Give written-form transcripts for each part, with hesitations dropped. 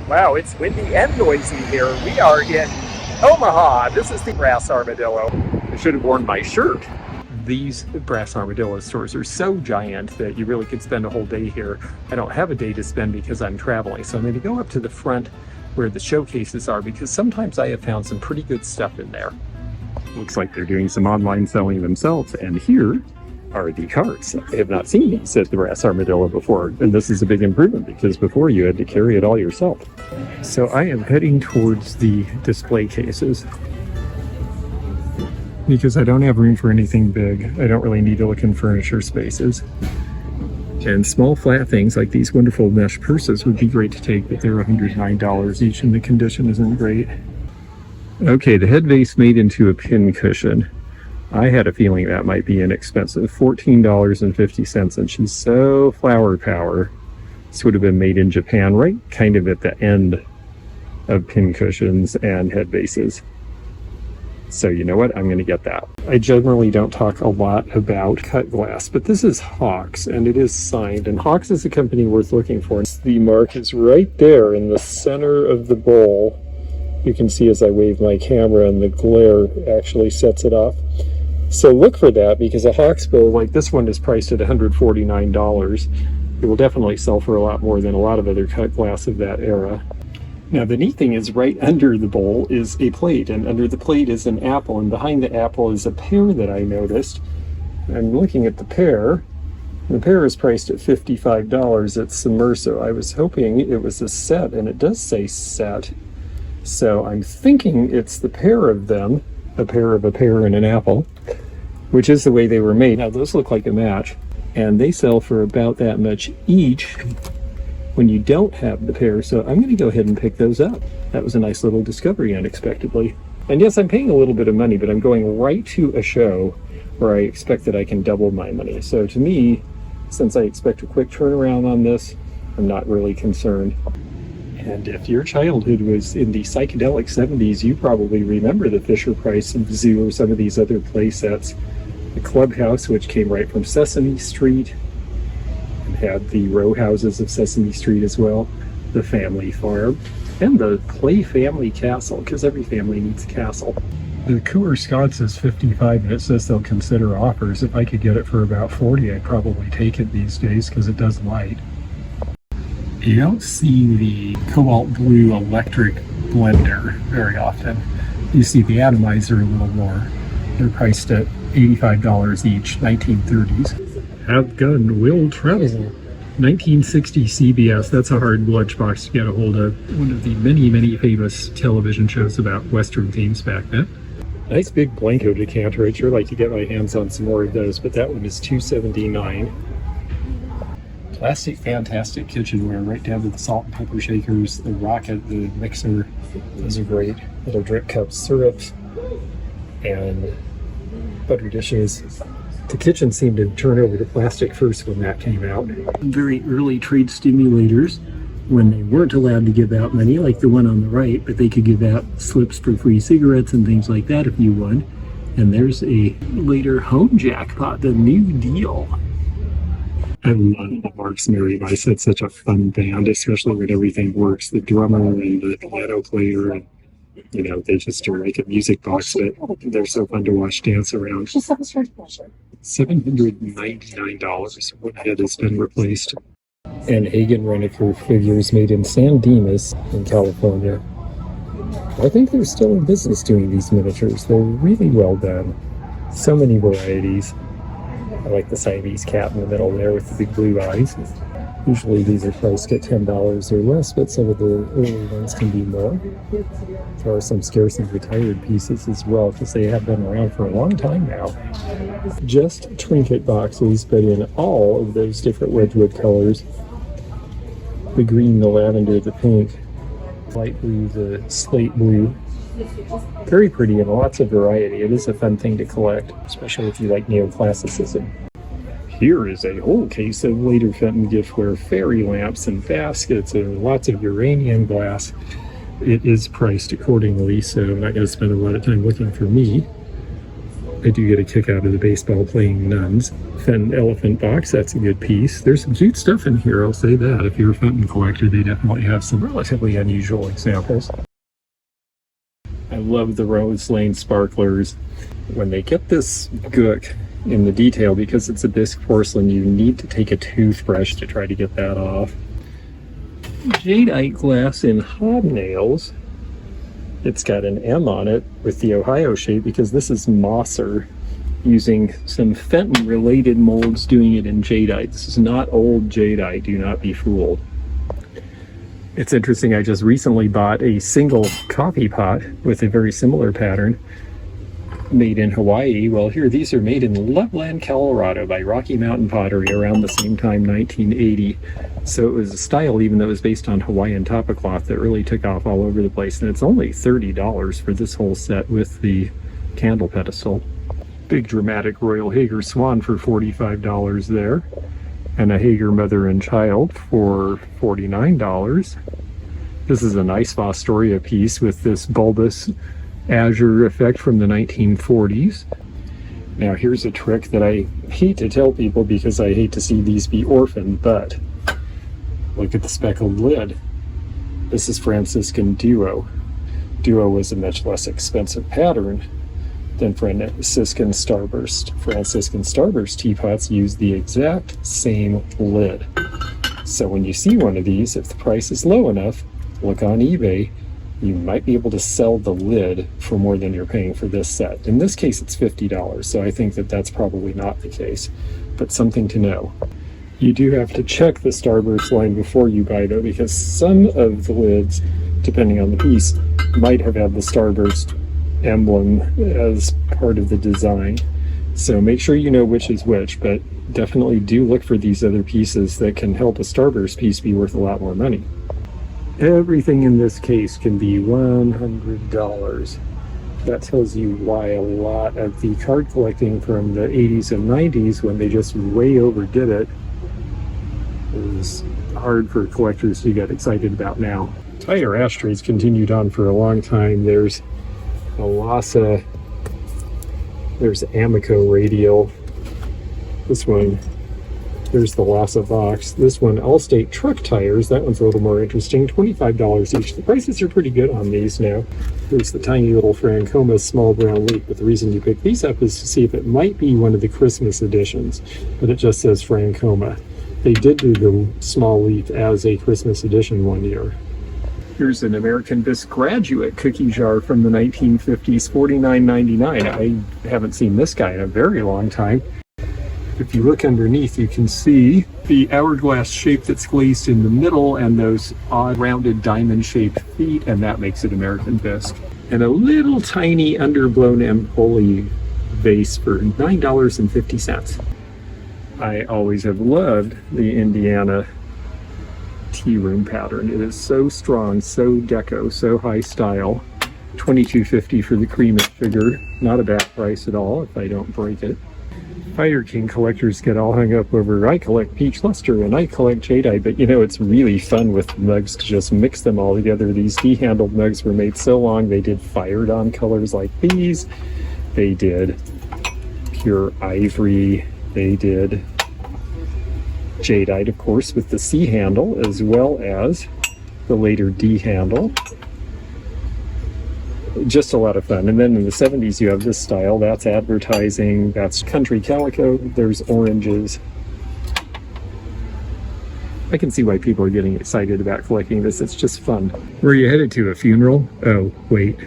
Wow, it's windy and noisy here. We are in Omaha. This is the Brass Armadillo. I should have worn my shirt. These Brass Armadillo stores are so giant that you really could spend a whole day here. I don't have a day to spend because I'm traveling, so I'm going to go up to the front where the showcases are because sometimes I have found some pretty good stuff in there. Looks like they're doing some online selling themselves, and here are the carts. I have not seen these at the Brass Armadillo before, and this is a big improvement because before you had to carry it all yourself. So I am heading towards the display cases because I don't have room for anything big. I don't really need to look in furniture spaces. And small flat things like these wonderful mesh purses would be great to take, but they're $109 each and the condition isn't great. Okay, the head vase made into a pin cushion. I had a feeling that might be inexpensive. $14.50, and she's so flower power. This would have been made in Japan, right kind of at the end of pin cushions and head vases. So you know what? I'm going to get that. I generally don't talk a lot about cut glass, but this is Hawks, and it is signed. And Hawks is a company worth looking for. The mark is right there in the center of the bowl. You can see as I wave my camera, and the glare actually sets it off. So look for that, because a Hawks bowl like this one is priced at $149. It will definitely sell for a lot more than a lot of other cut glass of that era. Now the neat thing is right under the bowl is a plate, and under the plate is an apple, and behind the apple is a pear that I noticed. I'm looking at the pear. The pear is priced at $55 at Sommerso. I was hoping it was a set, and it does say set. So I'm thinking it's the pair of them, a pair of a pear and an apple, which is the way they were made. Now those look like a match, and they sell for about that much each when you don't have the pair, so I'm going to go ahead and pick those up. That was a nice little discovery unexpectedly. And yes, I'm paying a little bit of money, but I'm going right to a show where I expect that I can double my money. So to me, since I expect a quick turnaround on this, I'm not really concerned. And if your childhood was in the psychedelic 70s, you probably remember the Fisher-Price Zoo or some of these other play sets. The Clubhouse, which came right from Sesame Street, and had the row houses of Sesame Street as well, the Family Farm, and the Play Family Castle, because every family needs a castle. The Coors Scotch is $55, and it says they'll consider offers. If I could get it for about $40, I'd probably take it these days because it does light. You don't see the cobalt blue electric blender very often. You see the atomizer a little more. They're priced at $85 each, 1930s. Have gun, will travel. 1960 CBS, that's a hard lunchbox to get a hold of. One of the many, many famous television shows about Western themes back then. Nice big Blanco decanter. I'd sure like to get my hands on some more of those, but that one is $279. Plastic fantastic kitchenware, right down to the salt and pepper shakers, the rocket, the mixer. Those are great. Little drip cups, syrups, and butter dishes. The kitchen seemed to turn over to plastic first when that came out. Very early trade stimulators when they weren't allowed to give out money, like the one on the right, but they could give out slips for free cigarettes and things like that if you won. And there's a later home jackpot, the New Deal. I love the Marks Merry Mice. It's such a fun band, especially when everything works. The drummer and the piano player, and you know, they just are like a music box, but they're so fun to watch dance around. $799. One head has been replaced. And Hagen-Renaker figures made in San Dimas in California. I think they're still in business doing these miniatures. They're really well done. So many varieties. I like the Siamese cat in the middle there with the big blue eyes. Usually these are priced at $10 or less, but some of the early ones can be more. There are some scarce and retired pieces as well, because they have been around for a long time now. Just trinket boxes, but in all of those different Wedgwood colors. The green, the lavender, the pink, light blue, the slate blue. Very pretty and lots of variety. It is a fun thing to collect, especially if you like neoclassicism. Here is a whole case of later Fenton giftware, fairy lamps and baskets, and lots of uranium glass. It is priced accordingly, so I'm not going to spend a lot of time looking for me. I do get a kick out of the baseball playing nuns. Fenton elephant box, that's a good piece. There's some cute stuff in here, I'll say that. If you're a Fenton collector, they definitely have some relatively unusual examples. I love the Rose Lane sparklers. When they get this gook in the detail, because it's a bisque porcelain, you need to take a toothbrush to try to get that off. Jadeite glass in hobnails. It's got an M on it with the Ohio shape because this is Mosser using some Fenton related molds doing it in jadeite. This is not old jadeite, do not be fooled. It's interesting, I just recently bought a single coffee pot with a very similar pattern made in Hawaii. Well, here, these are made in Loveland, Colorado by Rocky Mountain Pottery around the same time, 1980. So it was a style, even though it was based on Hawaiian tapa cloth, that really took off all over the place. And it's only $30 for this whole set with the candle pedestal. Big dramatic Royal Hager Swan for $45 there. And a Hager Mother and Child for $49. This is a nice Fostoria piece with this bulbous azure effect from the 1940s. Now here's a trick that I hate to tell people because I hate to see these be orphaned, but look at the speckled lid. This is Franciscan Duo. Duo was a much less expensive pattern than Franciscan Starburst. Franciscan Starburst teapots use the exact same lid. So when you see one of these, if the price is low enough, look on eBay. You might be able to sell the lid for more than you're paying for this set. In this case, it's $50, so I think that that's probably not the case, but something to know. You do have to check the Starburst line before you buy, though, because some of the lids, depending on the piece, might have had the Starburst emblem as part of the design. So make sure you know which is which, but definitely do look for these other pieces that can help a Starburst piece be worth a lot more money. Everything in this case can be $100. That tells you why a lot of the card collecting from the 80s and 90s, when they just way overdid it, is hard for collectors to get excited about now. Tire ashtrays continued on for a long time. There's a Lhasa, there's Amico radial. This one, there's the Lhasa box. This one, Allstate truck tires. That one's a little more interesting. $25 each. The prices are pretty good on these now. There's the tiny little Francoma small brown leaf, but the reason you pick these up is to see if it might be one of the Christmas editions, but it just says Francoma. They did do the small leaf as a Christmas edition one year. Here's an American Bisque Graduate cookie jar from the 1950s, $49.99. I haven't seen this guy in a very long time. If you look underneath, you can see the hourglass shape that's glazed in the middle and those odd rounded diamond-shaped feet, and that makes it American Bisque. And a little tiny underblown Empoli vase for $9.50. I always have loved the Indiana tea room pattern. It is so strong, so deco, so high style. $22.50 for the cream figure. Not a bad price at all if I don't break it. Fire King collectors get all hung up over, I collect peach luster and I collect jadeite, but you know, it's really fun with mugs to just mix them all together. These de-handled mugs were made so long, they did fired on colors like these. They did pure ivory. They did jadeite, of course, with the C handle, as well as the later D handle. Just a lot of fun. And then in the 70s, you have this style. That's advertising. That's country calico. There's oranges. I can see why people are getting excited about collecting this. It's just fun. Where are you headed to? A funeral? Oh, wait.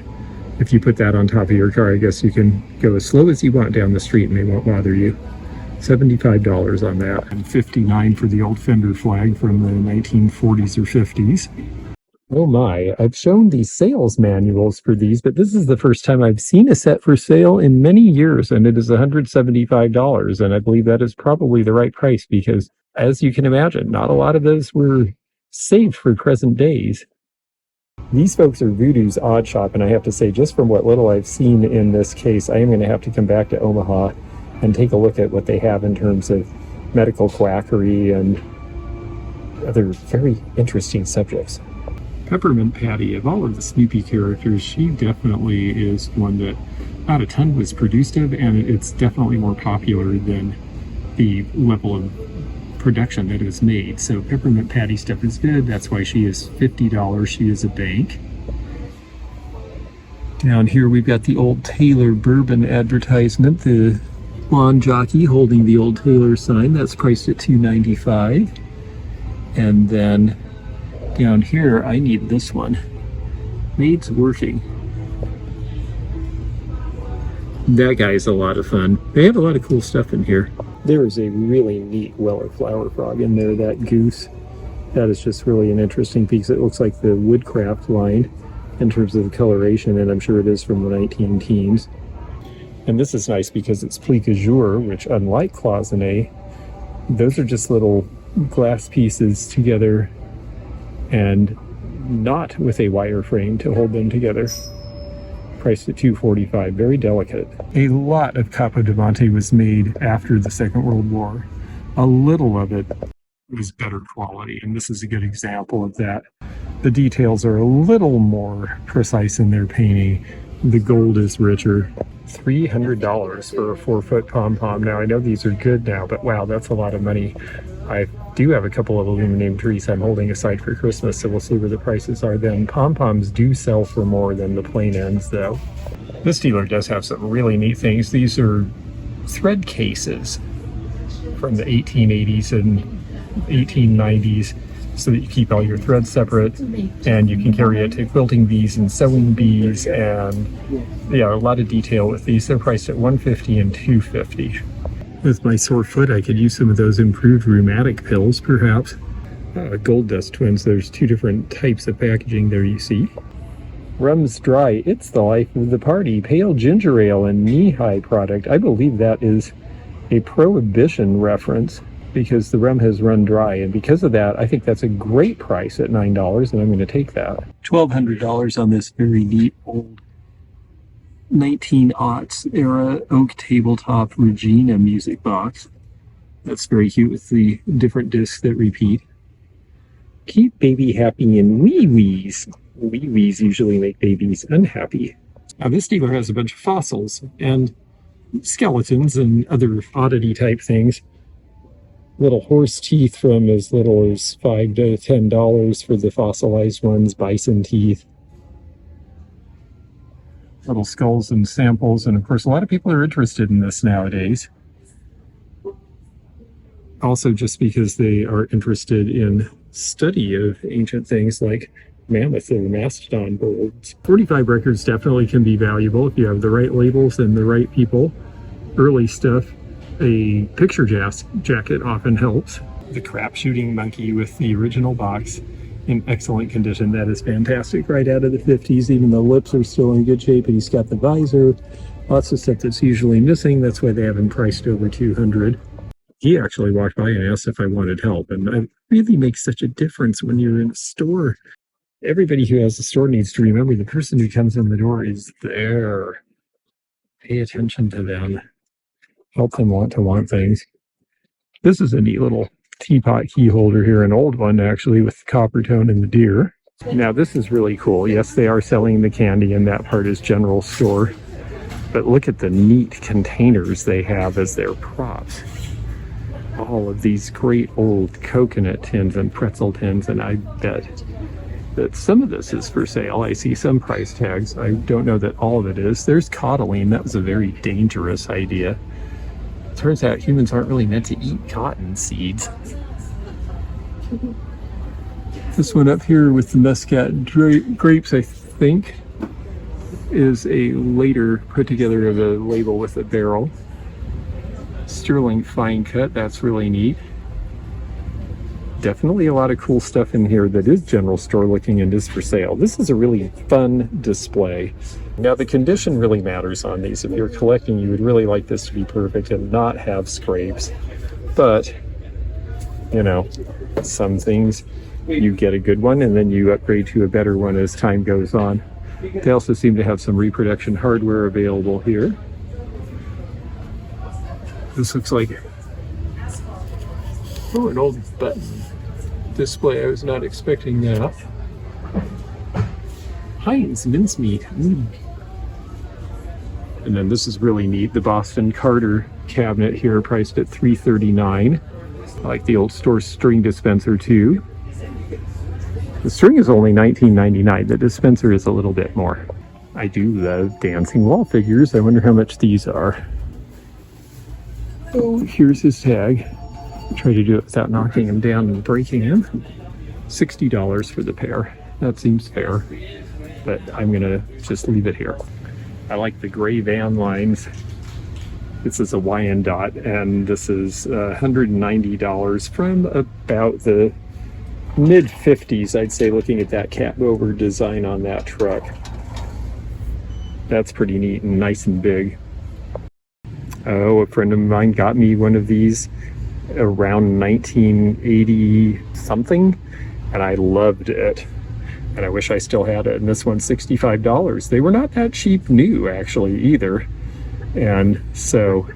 If you put that on top of your car, I guess you can go as slow as you want down the street and they won't bother you. $75 on that. And $59 for the old fender flag from the 1940s or 50s. Oh my, I've shown these sales manuals for these, but this is the first time I've seen a set for sale in many years, and it is $175, and I believe that is probably the right price because, as you can imagine, not a lot of those were saved for present days. These folks are Voodoo's Odd Shop, and I have to say, just from what little I've seen in this case, I am going to have to come back to Omaha and take a look at what they have in terms of medical quackery and other very interesting subjects. Peppermint Patty, of all of the Snoopy characters, she definitely is one that not a ton was produced of, and it's definitely more popular than the level of production that is made. So peppermint patty stuff is good. That's why she is $50. She is a bank. Down here we've got the Old Taylor bourbon advertisement. The lawn jockey holding the Old Taylor sign. That's priced at $2.95. And then down here I need this one. Maid's Working. That guy's a lot of fun. They have a lot of cool stuff in here. There is a really neat Weller flower frog in there, that goose. That is just really an interesting piece. It looks like the woodcraft line in terms of the coloration, and I'm sure it is from the 19 teens. And this is nice because it's plique azure, which unlike cloisonne, those are just little glass pieces together and not with a wire frame to hold them together. Priced at $2.45, very delicate. A lot of Capo di Monte was made after the Second World War. A little of it was better quality, and this is a good example of that. The details are a little more precise in their painting. The gold is richer. $300 for a 4-foot pom-pom. Now, I know these are good now, but wow, that's a lot of money. I do have a couple of aluminum trees I'm holding aside for Christmas, so we'll see where the prices are then. Pom-poms do sell for more than the plain ends, though. This dealer does have some really neat things. These are thread cases from the 1880s and 1890s, so that you keep all your threads separate, and you can carry it to quilting bees and sewing bees, and yeah, a lot of detail with these. They're priced at $150 and $250. With my sore foot, I could use some of those improved rheumatic pills, perhaps. Gold Dust Twins, there's two different types of packaging there, you see. Rum's Dry, it's the life of the party. Pale ginger ale and knee-high product. I believe that is a Prohibition reference, because the rum has run dry, and because of that, I think that's a great price at $9, and I'm going to take that. $1,200 on this very neat old 1900s era oak tabletop Regina music box. That's very cute with the different discs that repeat. Keep baby happy in wee-wees. Wee-wees usually make babies unhappy. Now this dealer has a bunch of fossils and skeletons and other oddity type things. Little horse teeth from as little as $5 to $10 for the fossilized ones, bison teeth. Little skulls and samples, and of course a lot of people are interested in this nowadays. Also just because they are interested in study of ancient things like mammoth or mastodon birds. 45 records definitely can be valuable if you have the right labels and the right people. Early stuff. A picture jacket often helps. The crap shooting monkey with the original box in excellent condition. That is fantastic, right out of the 50s. Even the lips are still in good shape, and he's got the visor. Lots of stuff that's usually missing. That's why they have him priced over $200. He actually walked by and asked if I wanted help, and it really makes such a difference when you're in a store. Everybody who has a store needs to remember the person who comes in the door is there. Pay attention to them. Help them want things. This is a neat little teapot key holder here, an old one actually, with the copper tone and the deer. Now this is really cool. Yes, they are selling the candy, and that part is general store. But look at the neat containers they have as their props. All of these great old coconut tins and pretzel tins, and I bet that some of this is for sale. I see some price tags. I don't know that all of it is. There's coddling. That was a very dangerous idea. Turns out humans aren't really meant to eat cotton seeds. This one up here with the Muscat grapes, I think, is a later put together of a label with a barrel. Sterling fine cut, that's really neat. Definitely a lot of cool stuff in here that is general store looking and is for sale. This is a really fun display. Now the condition really matters on these. If you're collecting, you would really like this to be perfect and not have scrapes. But, you know, some things you get a good one and then you upgrade to a better one as time goes on. They also seem to have some reproduction hardware available here. This looks like an old button display. I was not expecting that. Heinz mincemeat. And then this is really neat. The Boston Carter cabinet here, priced at $339. I like the old store string dispenser too. The string is only $19.99. The dispenser is a little bit more. I do love dancing wall figures. I wonder how much these are. Oh, here's his tag. Try to do it without knocking him down and breaking him. $60 for the pair. That seems fair, but I'm gonna just leave it here. I like the gray van lines. This is a Wyandotte, and this is $190 from about the mid-50s, I'd say, looking at that cat over design on that truck. That's pretty neat and nice and big. Oh, a friend of mine got me one of these around 1980 something, and I loved it. And I wish I still had it. And this one's $65. They were not that cheap new, actually, either. And so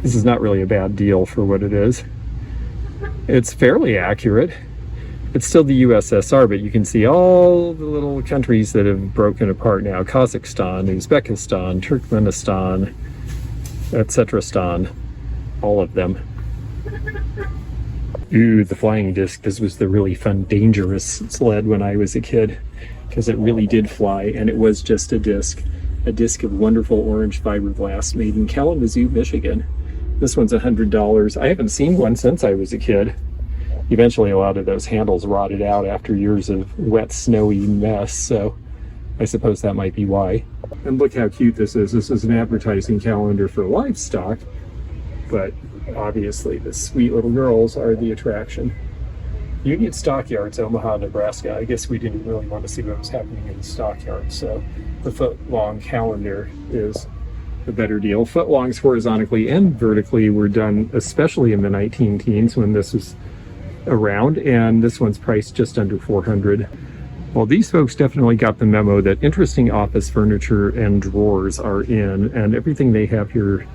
this is not really a bad deal for what it is. It's fairly accurate. It's still the USSR, but you can see all the little countries that have broken apart now. Kazakhstan, Uzbekistan, Turkmenistan, etc. All of them. Ooh, the flying disc. This was the really fun, dangerous sled when I was a kid, because it really did fly, and it was just a disc of wonderful orange fiberglass made in Kalamazoo, Michigan. This one's $100. I haven't seen one since I was a kid. Eventually, a lot of those handles rotted out after years of wet, snowy mess, so I suppose that might be why. And look how cute this is. This is an advertising calendar for livestock, but obviously the sweet little girls are the attraction. Union Stockyards, Omaha, Nebraska. I guess we didn't really want to see what was happening in the stockyards, so the foot-long calendar is the better deal. Footlongs horizontally and vertically were done especially in the 19-teens when this was around, and this one's priced just under $400. Well, these folks definitely got the memo that interesting office furniture and drawers are in, and everything they have here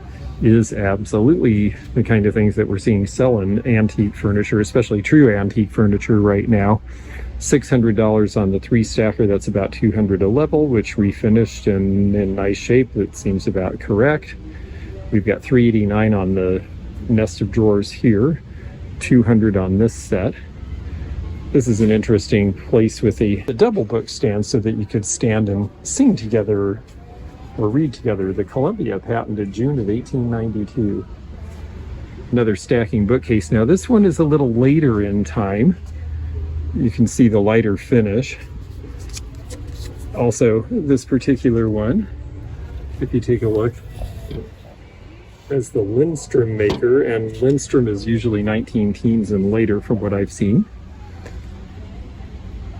is absolutely the kind of things that we're seeing sell in antique furniture, especially true antique furniture right now. $600 on the 3-staffer, that's about $200 a level, which refinished and in nice shape. That seems about correct. We've got $389 on the nest of drawers here, $200 on this set. This is an interesting place with a double book stand so that you could stand and sing together or read together. The Columbia, patented June of 1892. Another stacking bookcase. Now this one is a little later in time. You can see the lighter finish. Also, this particular one, if you take a look, has the Lindstrom maker, and Lindstrom is usually 19-teens and later from what I've seen.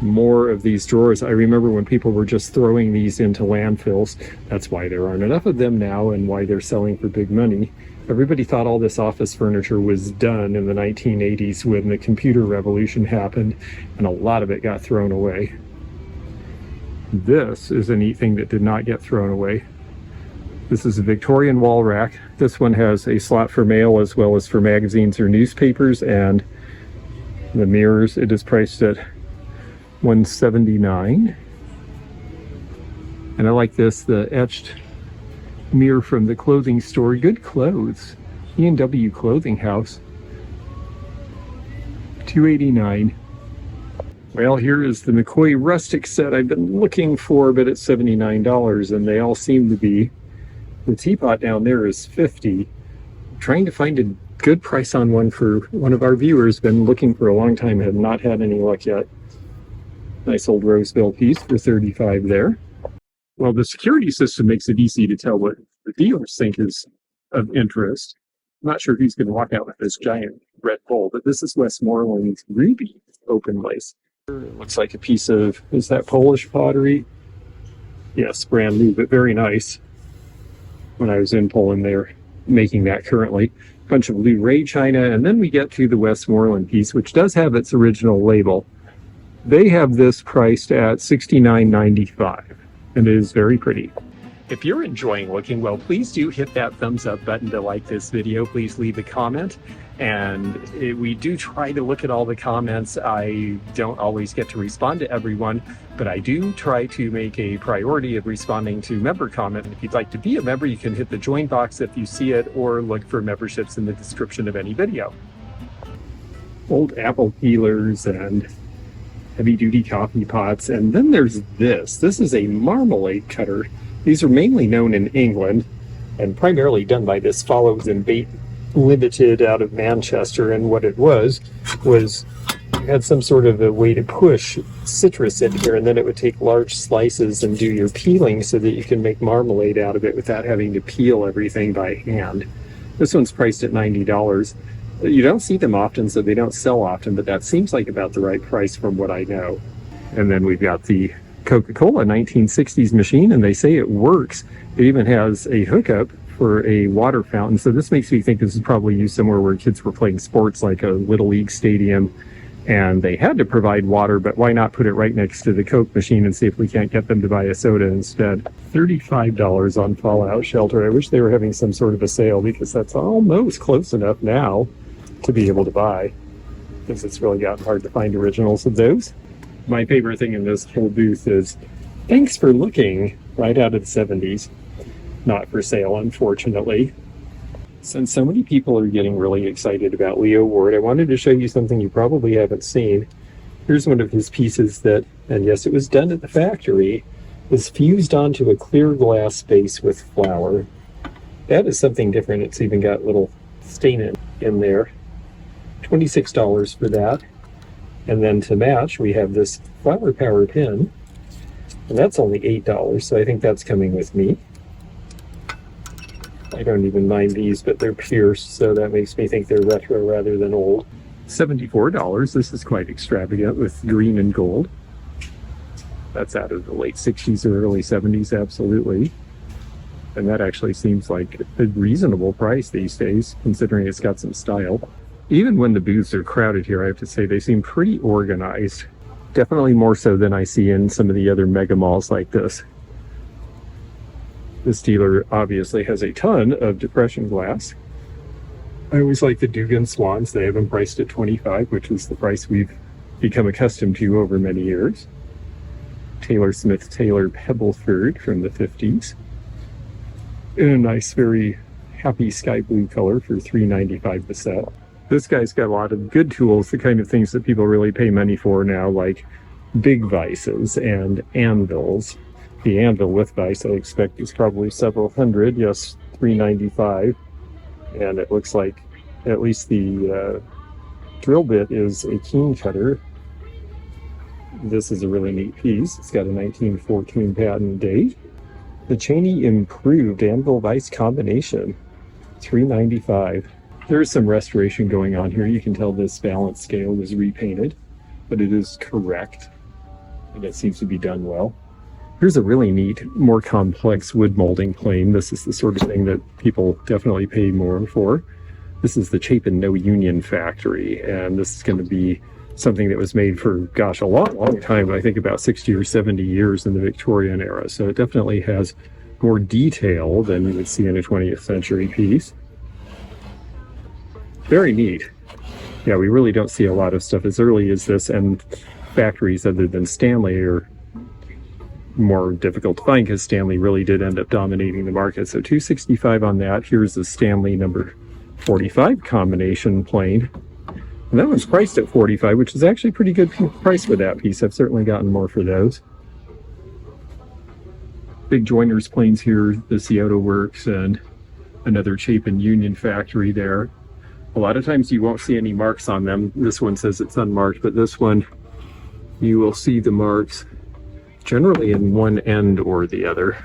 More of these drawers. I remember when people were just throwing these into landfills. That's why there aren't enough of them now and why they're selling for big money. Everybody thought all this office furniture was done in the 1980s when the computer revolution happened, and a lot of it got thrown away. This is a neat thing that did not get thrown away. This is a Victorian wall rack. This one has a slot for mail as well as for magazines or newspapers, and the mirrors. It is priced at $179. And I like this, the etched mirror from the clothing store, Good Clothes, E&W Clothing House, $289. Well, here is the McCoy rustic set I've been looking for, but it's $79, and they all seem to be. The teapot down there is $50. Trying to find a good price on one for one of our viewers. Been looking for a long time, have not had any luck yet. Nice old Roseville piece for $35 there. Well, the security system makes it easy to tell what the dealers think is of interest. I'm not sure who's going to walk out with this giant red bowl, but this is Westmoreland's Ruby open lace. It looks like a piece of, is that Polish pottery? Yes, brand new, but very nice. When I was in Poland, they're making that currently. A bunch of Luray china, and then we get to the Westmoreland piece, which does have its original label. They have this priced at $69.95, and it is very pretty. If you're enjoying Looking Well, please do hit that thumbs up button to like this video. Please leave a comment. And we do try to look at all the comments. I don't always get to respond to everyone, but I do try to make a priority of responding to member comment. If you'd like to be a member, you can hit the join box if you see it, or look for memberships in the description of any video. Old apple peelers and heavy-duty coffee pots. And then there's this. This is a marmalade cutter. These are mainly known in England and primarily done by this Follows and Bait Limited out of Manchester. And what it was you had some sort of a way to push citrus in here, and then it would take large slices and do your peeling so that you can make marmalade out of it without having to peel everything by hand. This one's priced at $90. You don't see them often, so they don't sell often, but that seems like about the right price from what I know. And then we've got the Coca-Cola 1960s machine, and they say it works. It even has a hookup for a water fountain, so this makes me think this is probably used somewhere where kids were playing sports, like a Little League stadium, and they had to provide water, but why not put it right next to the Coke machine and see if we can't get them to buy a soda instead. $35 on Fallout Shelter. I wish they were having some sort of a sale, because that's almost close enough now to be able to buy, because it's really gotten hard to find originals of those. My favorite thing in this whole booth is "Thanks for looking," right out of the 70s. Not for sale, unfortunately. Since so many people are getting really excited about Leo Ward, I wanted to show you something you probably haven't seen. Here's one of his pieces that, and yes, it was done at the factory, was fused onto a clear glass base with flour. That is something different. It's even got little stain in there. $26 for that. And then to match, we have this flower power pin, and that's only $8, so I think that's coming with me. I don't even mind these, but they're pierced, so that makes me think they're retro rather than old. $74. This is quite extravagant with green and gold. That's out of the late 60s or early 70s, absolutely. And that actually seems like a reasonable price these days, considering it's got some style. Even when the booths are crowded here, I have to say they seem pretty organized. Definitely more so than I see in some of the other mega malls like this. This dealer obviously has a ton of depression glass. I always like the Dugan Swans. They have them priced at $25, which is the price we've become accustomed to over many years. Taylor Smith Taylor Pebbleford from the 50s. In a nice, very happy sky blue color for $3.95 the set. This guy's got a lot of good tools, the kind of things that people really pay money for now, like big vices and anvils. The anvil with vice, I expect, is probably several hundred. Yes, $3.95. And it looks like at least the drill bit is a keen cutter. This is a really neat piece. It's got a 1914 patent date. The Cheney Improved Anvil Vice Combination, $3.95. There is some restoration going on here. You can tell this balance scale was repainted, but it is correct, and it seems to be done well. Here's a really neat, more complex wood molding plane. This is the sort of thing that people definitely pay more for. This is the Chapin No Union factory, and this is going to be something that was made for, gosh, a long time. I think about 60 or 70 years in the Victorian era. So it definitely has more detail than you would see in a 20th century piece. Very neat. Yeah, we really don't see a lot of stuff as early as this, and factories other than Stanley are more difficult to find because Stanley really did end up dominating the market. So $265 on that. Here's the Stanley number 45 combination plane. And that one's priced at $45, which is actually a pretty good price for that piece. I've certainly gotten more for those. Big joiners planes here, the Scioto Works and another Chapin Union factory there. A lot of times you won't see any marks on them. This one says it's unmarked, but this one you will see the marks generally in one end or the other.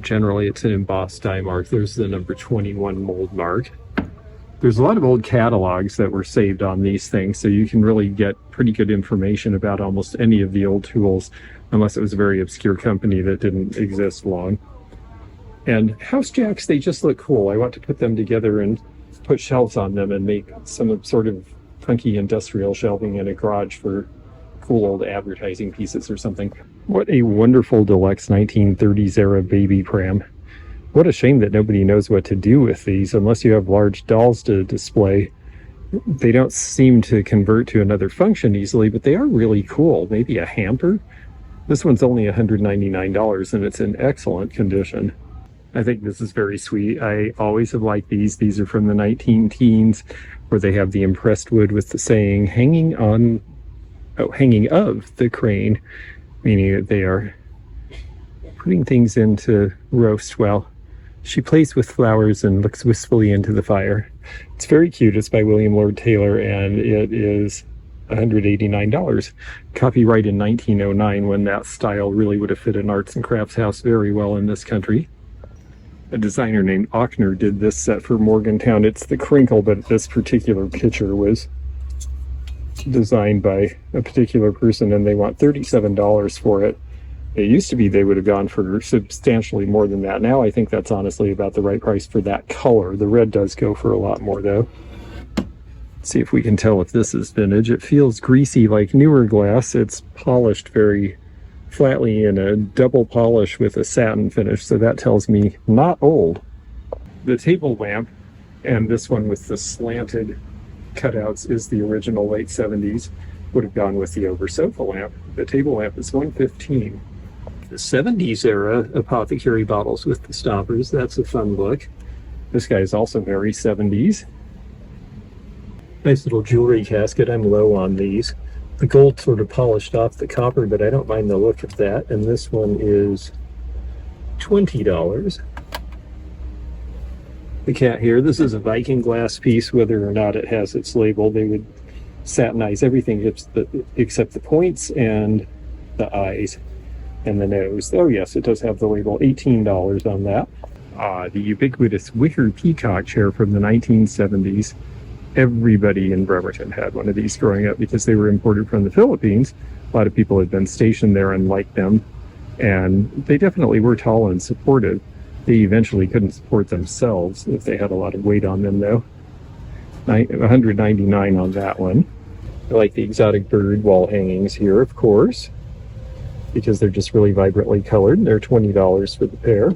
Generally it's an embossed die mark. There's the number 21 mold mark. There's a lot of old catalogs that were saved on these things, so you can really get pretty good information about almost any of the old tools, unless it was a very obscure company that didn't exist long. And house jacks, they just look cool. I want to put them together and put shelves on them and make some sort of funky industrial shelving in a garage for cool old advertising pieces or something. What a wonderful deluxe 1930s era baby pram. What a shame that nobody knows what to do with these unless you have large dolls to display. They don't seem to convert to another function easily, but they are really cool. Maybe a hamper? This one's only $199 and it's in excellent condition. I think this is very sweet. I always have liked these. These are from the 19 teens, where they have the impressed wood with the saying hanging of the crane, meaning that they are putting things into roast while she plays with flowers and looks wistfully into the fire. It's very cute. It's by William Lord Taylor, and it is $189. Copyright in 1909, when that style really would have fit an arts and crafts house very well in this country. A designer named Ochner did this set for Morgantown. It's the crinkle, but this particular picture was designed by a particular person, and they want $37 for it. It used to be they would have gone for substantially more than that. Now I think that's honestly about the right price for that color. The red does go for a lot more, though. Let's see if we can tell if this is vintage. It feels greasy like newer glass. It's polished very flatly in a double polish with a satin finish, so that tells me not old. The table lamp, and this one with the slanted cutouts, is the original late 70s. Would have gone with the over sofa lamp. The table lamp is $115. The 70s era apothecary bottles with the stoppers, that's a fun look. This guy is also very 70s. Nice little jewelry casket. I'm low on these. The gold sort of polished off the copper, but I don't mind the look of that. And this one is $20. The cat here, this is a Viking glass piece. Whether or not it has its label, they would satinize everything except the points and the eyes and the nose. Oh yes, it does have the label. $18 on that. The ubiquitous wicker peacock chair from the 1970s. Everybody in Bremerton had one of these growing up because they were imported from the Philippines. A lot of people had been stationed there and liked them, and they definitely were tall and supportive. They eventually couldn't support themselves if they had a lot of weight on them, though. $199 on that one. I like the exotic bird wall hangings here, of course, because they're just really vibrantly colored. They're $20 for the pair.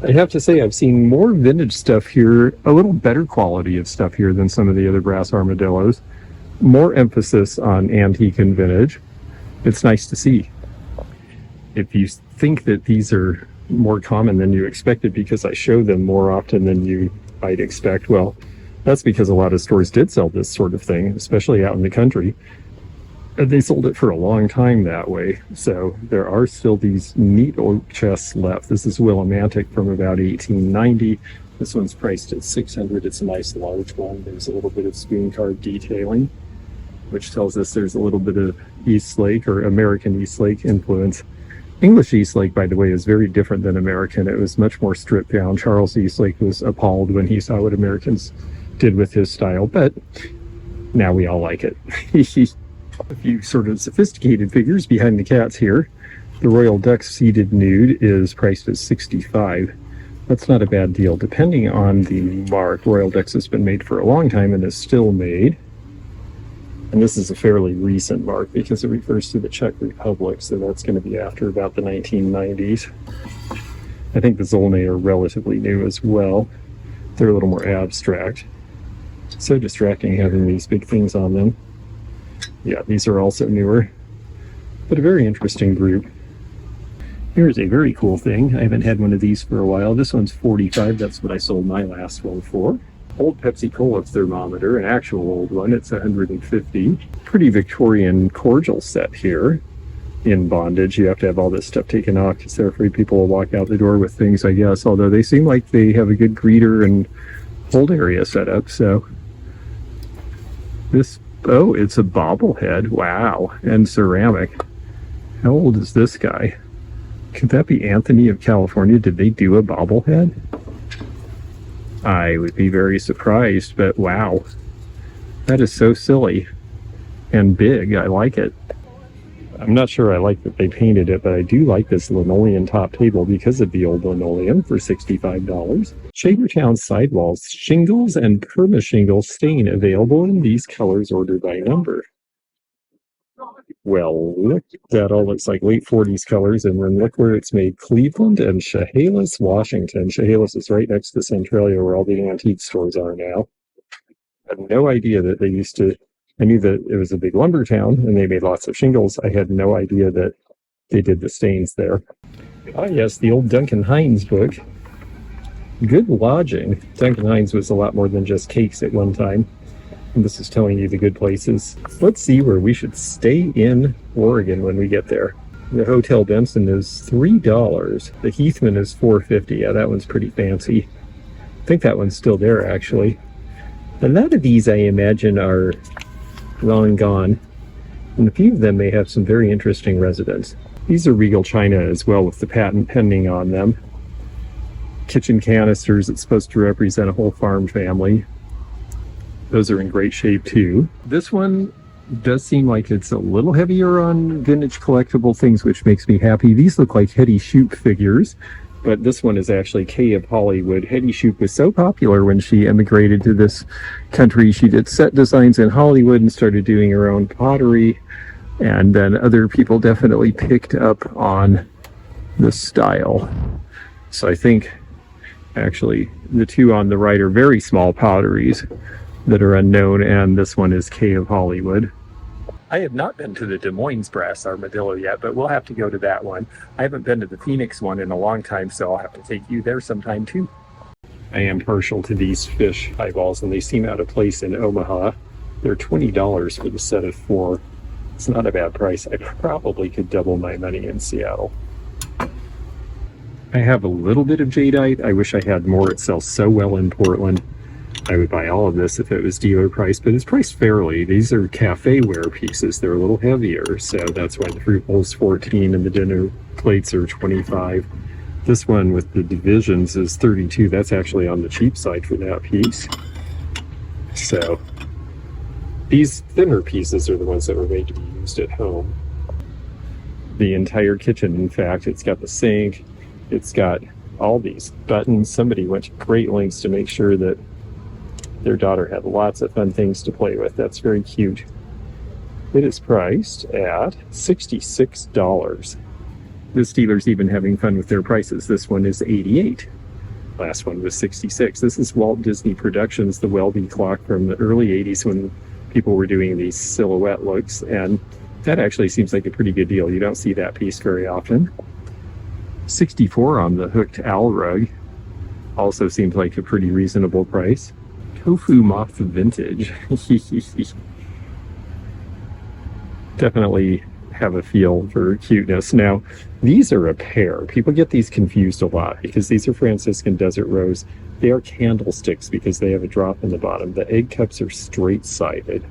I have to say, I've seen more vintage stuff here, a little better quality of stuff here than some of the other Brass Armadillos. More emphasis on antique and vintage. It's nice to see. If you think that these are more common than you expected because I show them more often than you might expect, well, that's because a lot of stores did sell this sort of thing, especially out in the country. They sold it for a long time that way, so there are still these neat oak chests left. This is Willimantic from about 1890. This one's priced at $600. It's a nice large one. There's a little bit of spoon carved detailing, which tells us there's a little bit of Eastlake or American Eastlake influence. English Eastlake, by the way, is very different than American. It was much more stripped down. Charles Eastlake was appalled when he saw what Americans did with his style, but now we all like it. A few sort of sophisticated figures behind the cats here. The Royal Duck seated nude is priced at $65. That's not a bad deal. Depending on the mark, Royal Ducks has been made for a long time and is still made. And this is a fairly recent mark because it refers to the Czech Republic, so that's going to be after about the 1990s. I think the Zolnay are relatively new as well. They're a little more abstract. So distracting having these big things on them. Yeah, these are also newer, but a very interesting group. Here's a very cool thing. I haven't had one of these for a while. This one's $45. That's what I sold my last one for. Old Pepsi-Cola thermometer, an actual old one. It's $150. Pretty Victorian cordial set here in bondage. You have to have all this stuff taken off because they're afraid people will walk out the door with things, I guess. Although they seem like they have a good greeter and hold area set up, so this. Oh, it's a bobblehead. Wow. And ceramic. How old is this guy? Could that be Anthony of California? Did they do a bobblehead? I would be very surprised, but wow. That is so silly and big. I like it. I'm not sure I like that they painted it, but I do like this linoleum top table because of the old linoleum for $65. Shavertown sidewalls, shingles and perma-shingle stain available in these colors ordered by number. Well, look, that all looks like late 40s colors, and then look where it's made. Cleveland and Chehalis, Washington. Chehalis is right next to Centralia, where all the antique stores are now. I had no idea that they used to, I knew that it was a big lumber town, and they made lots of shingles. I had no idea that they did the stains there. Ah, yes, the old Duncan Hines book. Good lodging. Duncan Hines was a lot more than just cakes at one time. And this is telling you the good places. Let's see where we should stay in Oregon when we get there. The Hotel Benson is $3. The Heathman is $4.50. Yeah, that one's pretty fancy. I think that one's still there, actually. A lot of these, I imagine, are long gone. And a few of them may have some very interesting residents. These are Regal China as well, with the patent pending on them. Kitchen canisters, it's supposed to represent a whole farm family. Those are in great shape too. This one does seem like it's a little heavier on vintage collectible things, which makes me happy. These look like Hetty Shoup figures, but this one is actually Kay of Hollywood. Hetty Shoup was so popular when she emigrated to this country. She did set designs in Hollywood and started doing her own pottery, and then other people definitely picked up on the style. So I think actually the two on the right are very small potteries that are unknown, and this one is Kay of Hollywood. I have not been to the Des Moines Brass Armadillo yet, but we'll have to go to that one. I haven't been to the Phoenix one in a long time, so I'll have to take you there sometime too. I am partial to these fish eyeballs, and they seem out of place in Omaha. They're $20 for the set of 4. It's not a bad price. I probably could double my money in Seattle. I have a little bit of Jadeite. I wish I had more. It sells so well in Portland. I would buy all of this if it was dealer price, but it's priced fairly. These are cafe ware pieces. They're a little heavier, so that's why the fruit bowl is $14 and the dinner plates are $25. This one with the divisions is $32. That's actually on the cheap side for that piece. So these thinner pieces are the ones that were made to be used at home. The entire kitchen, in fact, it's got the sink, it's got all these buttons. Somebody went to great lengths to make sure that their daughter had lots of fun things to play with. That's very cute. It is priced at $66. This dealer's even having fun with their prices. This one is $88. Last one was $66. This is Walt Disney Productions, the Welby clock from the early 80s when people were doing these silhouette looks, and that actually seems like a pretty good deal. You don't see that piece very often. $64 on the hooked owl rug. Also seems like a pretty reasonable price. Tofu Moth Vintage. Definitely have a feel for cuteness. Now, these are a pair. People get these confused a lot because these are Franciscan Desert Rose. They are candlesticks because they have a drop in the bottom. The egg cups are straight-sided.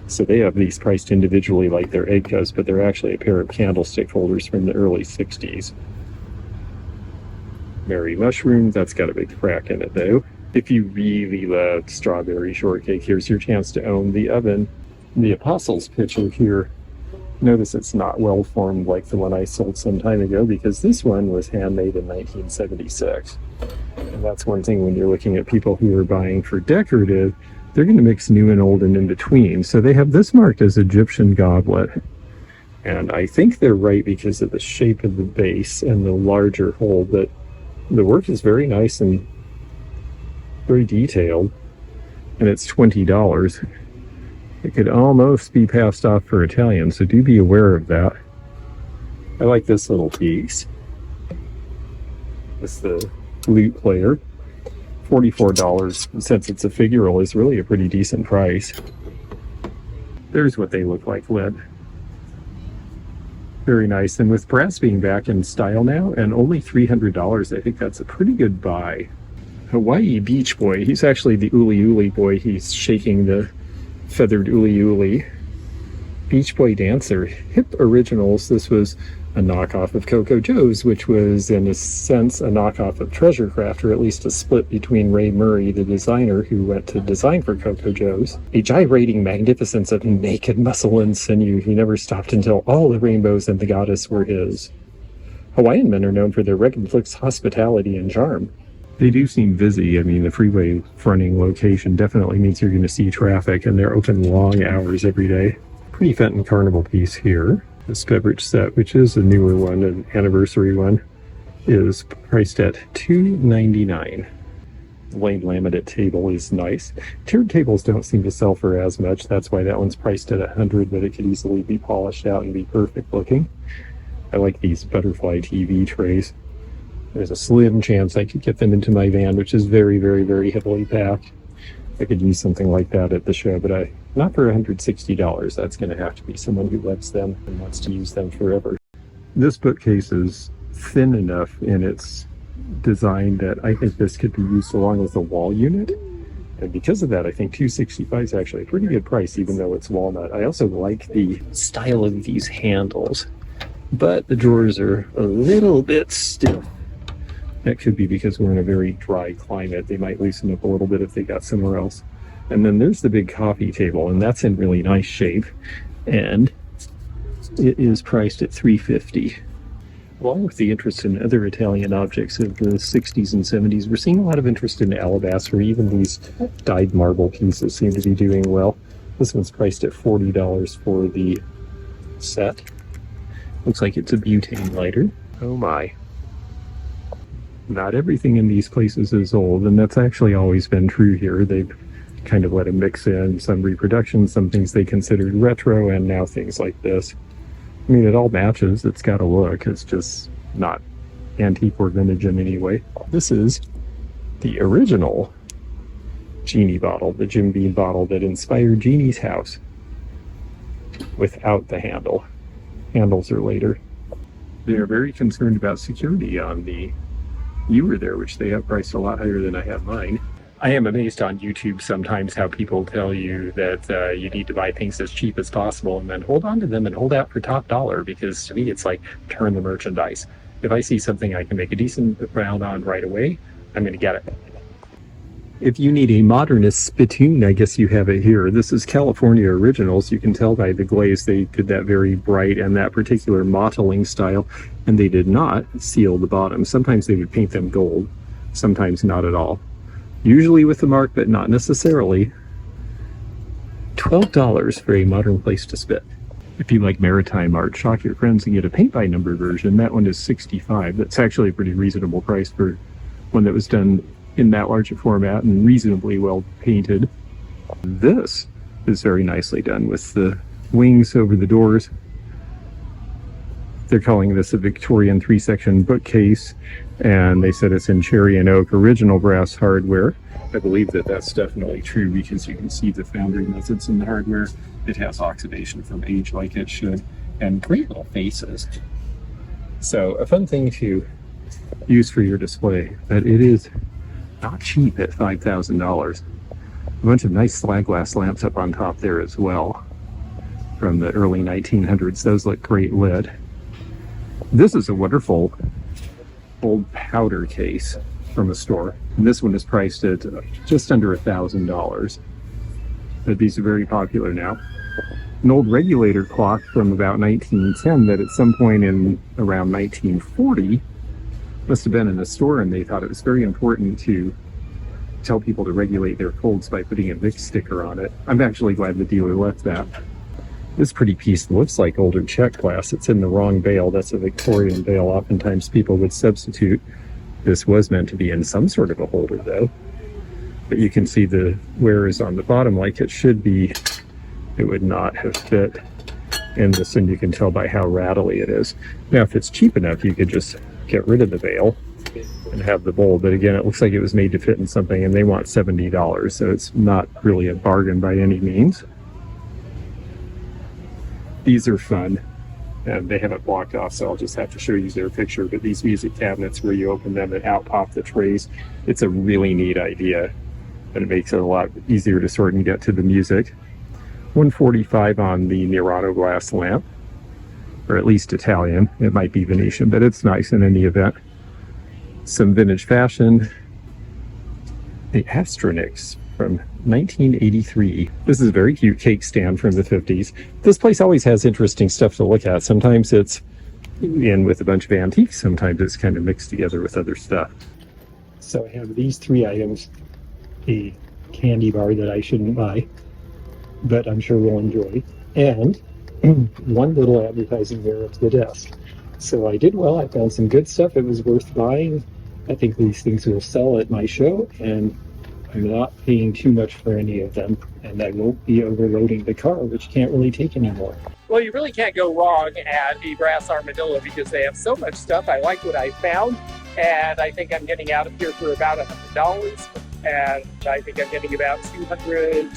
So they have these priced individually like they're egg cups, but they're actually a pair of candlestick holders from the early 60s. Mary Mushroom, that's got a big crack in it though. If you really love strawberry shortcake, here's your chance to own the oven. The Apostles pitcher here, notice it's not well formed like the one I sold some time ago because this one was handmade in 1976. And that's one thing when you're looking at people who are buying for decorative, they're going to mix new and old and in between. So they have this marked as Egyptian goblet. And I think they're right because of the shape of the base and the larger hole, but the work is very nice and very detailed, and it's $20. It could almost be passed off for Italian, so do be aware of that. I like this little piece. It's the lute player. $44, since it's a figural, is really a pretty decent price. There's what they look like lead. Very nice, and with brass being back in style now, and only $300, I think that's a pretty good buy. Hawaii Beach Boy, he's actually the Uli Uli boy. He's shaking the feathered Uli Uli. Beach Boy Dancer, Hip Originals. This was a knockoff of Coco Joe's, which was in a sense a knockoff of Treasure Craft, or at least a split between Ray Murray, the designer who went to design for Coco Joe's. A gyrating magnificence of naked muscle and sinew. He never stopped until all the rainbows and the goddess were his. Hawaiian men are known for their rugged looks, hospitality, and charm. They do seem busy. I mean, the freeway fronting location definitely means you're going to see traffic, and they're open long hours every day. Pretty Fenton Carnival piece here. This beverage set, which is a newer one, an anniversary one, is priced at $2.99. The lane laminate table is nice. Tiered tables don't seem to sell for as much. That's why that one's priced at $100, but it could easily be polished out and be perfect looking. I like these butterfly TV trays. There's a slim chance I could get them into my van, which is very, very, very heavily packed. I could use something like that at the show, but not for $160. That's going to have to be someone who loves them and wants to use them forever. This bookcase is thin enough in its design that I think this could be used along with a wall unit. And because of that, I think $265 is actually a pretty good price, even though it's walnut. I also like the style of these handles, but the drawers are a little bit stiff. That could be because we're in a very dry climate. They might loosen up a little bit if they got somewhere else. And then there's the big coffee table, and that's in really nice shape. And it is priced at $350. Along with the interest in other Italian objects of the 60s and 70s, we're seeing a lot of interest in alabaster. Even these dyed marble pieces seem to be doing well. This one's priced at $40 for the set. Looks like it's a butane lighter. Oh my. Not everything in these places is old, and that's actually always been true here. They've kind of let them mix in some reproductions, some things they considered retro, and now things like this. I mean, it all matches. It's got a look. It's just not antique or vintage in any way. This is the original Genie bottle, the Jim Beam bottle that inspired Genie's house, without the handle. Handles are later. They are very concerned about security on the Viewer there, which they have priced a lot higher than I have mine. I am amazed on YouTube sometimes how people tell you that you need to buy things as cheap as possible and then hold on to them and hold out for top dollar, because to me it's like turn the merchandise. If I see something I can make a decent amount on right away, I'm going to get it. If you need a modernist spittoon, I guess you have it here. This is California Originals. You can tell by the glaze they did that very bright and that particular mottling style, and they did not seal the bottom. Sometimes they would paint them gold, sometimes not at all. Usually with the mark, but not necessarily. $12 for a modern place to spit. If you like maritime art, shock your friends and get a paint by number version. That one is $65. That's actually a pretty reasonable price for one that was done in that large a format and reasonably well painted. This is very nicely done with the wings over the doors. They're calling this a Victorian 3-section bookcase, and they said it's in cherry and oak original brass hardware. I believe that that's definitely true because you can see the foundry methods in the hardware. It has oxidation from age like it should, and great little faces. So a fun thing to use for your display, but it is not cheap at $5,000. A bunch of nice slag glass lamps up on top there as well from the early 1900s. Those look great lit. This is a wonderful old powder case from a store. And this one is priced at just under $1,000. But these are very popular now. An old regulator clock from about 1910 that at some point in around 1940 must have been in a store, and they thought it was very important to tell people to regulate their colds by putting a Vic sticker on it. I'm actually glad the dealer left that. This pretty piece looks like older Czech glass. It's in the wrong bale. That's a Victorian bale. Oftentimes people would substitute. This was meant to be in some sort of a holder though. But you can see the wear is on the bottom like it should be. It would not have fit in this, and you can tell by how rattly it is. Now if it's cheap enough, you could just get rid of the bale and have the bowl, but again, it looks like it was made to fit in something, and they want $70, so it's not really a bargain by any means. These are fun, and they have it blocked off, so I'll just have to show you their picture, but these music cabinets where you open them and out pop the trays, it's a really neat idea, and it makes it a lot easier to sort and get to the music. $145 on the Murano glass lamp, or at least Italian. It might be Venetian, but it's nice in any event. Some vintage fashion. The Astronix from 1983. This is a very cute cake stand from the 50s. This place always has interesting stuff to look at. Sometimes it's in with a bunch of antiques. Sometimes it's kind of mixed together with other stuff. So I have these three items. A candy bar that I shouldn't buy, but I'm sure we'll enjoy. and one little advertising mirror up to the desk. So I did well. I found some good stuff. It was worth buying. I think these things will sell at my show, and I'm not paying too much for any of them, and I won't be overloading the car, which can't really take anymore. Well, you really can't go wrong at the Brass Armadillo because they have so much stuff. I like what I found, and I think I'm getting out of here for about $100, and I think I'm getting about $225,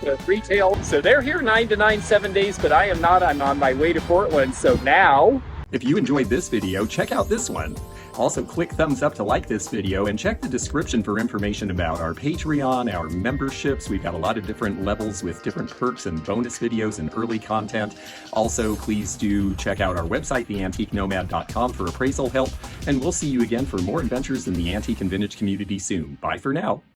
$250 retail. So they're here 9 to 9, 7 days, but I am not. I'm on my way to Portland. So now, if you enjoyed this video, check out this one. Also, click thumbs up to like this video and check the description for information about our Patreon, our memberships. We've got a lot of different levels with different perks and bonus videos and early content. Also, please do check out our website, theantiquenomad.com, for appraisal help. And we'll see you again for more adventures in the antique and vintage community soon. Bye for now.